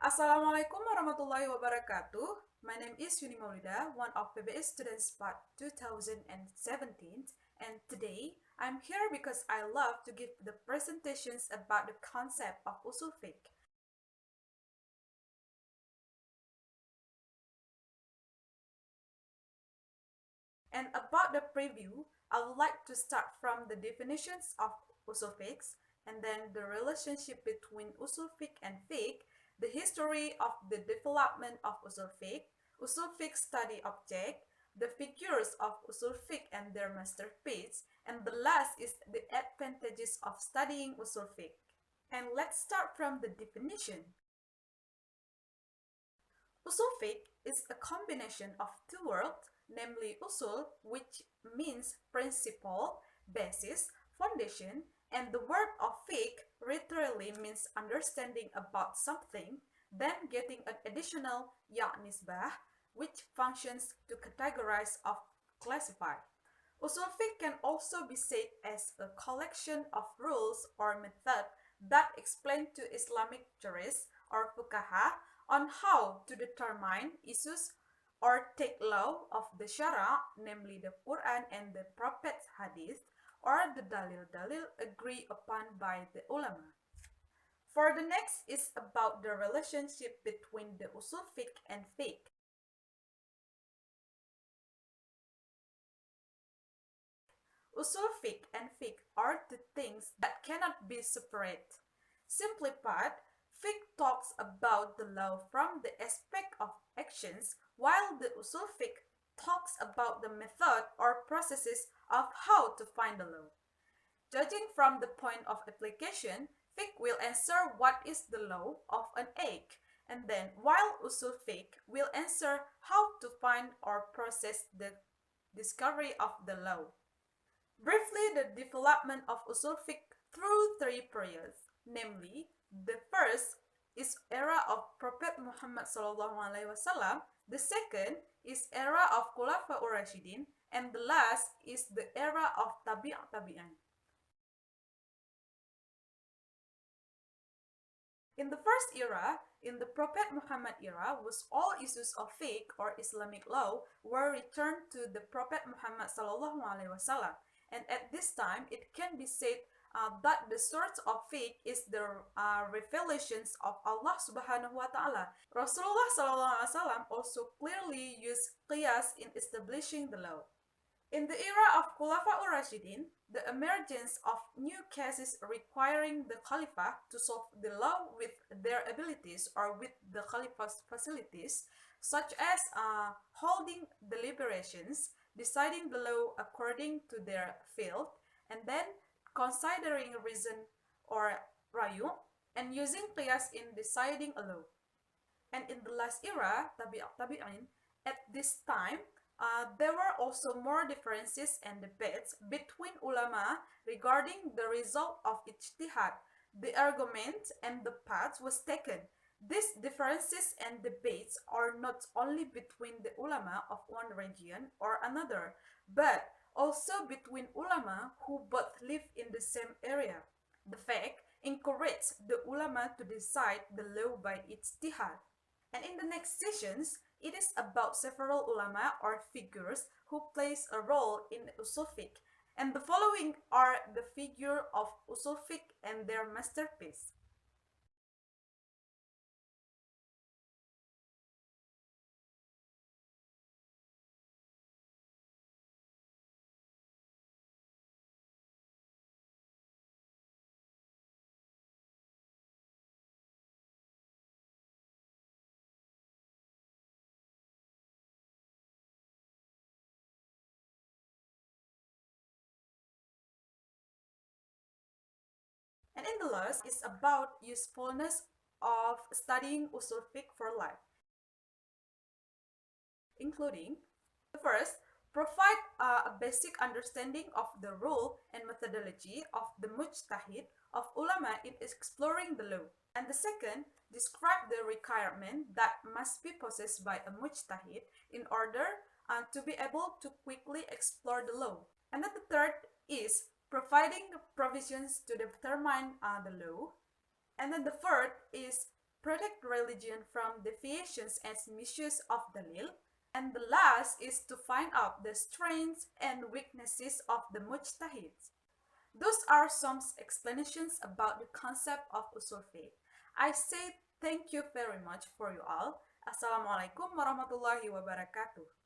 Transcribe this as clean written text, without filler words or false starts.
Assalamualaikum warahmatullahi wabarakatuh. My name is Yuni Maulida, one of PBS Students Part 2017, and today I'm here because I love to give the presentations about the concept of Usul Fiqh. And about the preview, I would like to start from the definitions of Usul Fiqh, and then the relationship between Usul Fiqh and Fiqh, the history of the development of Usul Fiqh study object, the figures of Usul Fiqh and their masterpiece, and the last is the advantages of studying Usul Fiqh. And let's start from the definition. Usul fiqh is a combination of two words, namely usul, which means principle, basis, foundation, and the word of fiqh literally means understanding about something, then getting an additional ya nisbah, which functions to categorize or classify. Usul fiqh can also be said as a collection of rules or method that explain to Islamic jurists or fuqaha on how to determine issues or take law of the Sharia, namely the Quran and the Prophet's Hadith, or the dalil-dalil agreed upon by the ulama. For the next is about the relationship between the usul fiqh and fiqh. Usul fiqh and fiqh are two things that cannot be separated. Simply put, fiqh talks about the law from the aspect of actions, while the usul fiqh talks about the method or processes of how to find the law. Judging from the point of application, fiqh will answer what is the law of an egg, and then while usul fiqh will answer how to find or process the discovery of the law. Briefly, the development of usul fiqh through three periods, namely, the first is era of Prophet Muhammad SAW, the second is era of Khulafa ur-Rashidin, and the last is the era of Tabi'an. In the first era, in the Prophet Muhammad era, was all issues of fiqh or Islamic law were returned to the Prophet Muhammad SAW. And at this time, it can be said that the source of fiqh is the revelations of Allah Subhanahu wa Ta'ala. Rasulullah SAW also clearly used qiyas in establishing the law. In the era of Khulafa ur-Rashidin, the emergence of new cases requiring the Khalifah to solve the law with their abilities or with the Khalifa's facilities, such as holding deliberations, deciding the law according to their field, and then considering reason or rayu, and using qiyas in deciding a law. And in the last era, tabi'in, at this time, there were also more differences and debates between ulama regarding the result of ijtihad. The argument and the path was taken. These differences and debates are not only between the ulama of one region or another, but also between ulama who both live in the same area. The fact encouraged the ulama to decide the law by ijtihad. And in the next sessions, it is about several ulama or figures who plays a role in usul fiqh. And the following are the figure of usul fiqh and their masterpiece. And in the last is about usefulness of studying usul fiqh for life, including the first, provide a basic understanding of the rule and methodology of the mujtahid of ulama in exploring the law. And the second, describe the requirement that must be possessed by a mujtahid in order to be able to quickly explore the law. And then the third is providing provisions to determine the law. And then the fourth is protect religion from deviations and misuse of dalil. And the last is to find out the strengths and weaknesses of the mujtahids. Those are some explanations about the concept of usul fiqh. I say thank you very much for you all. Assalamualaikum warahmatullahi wabarakatuh.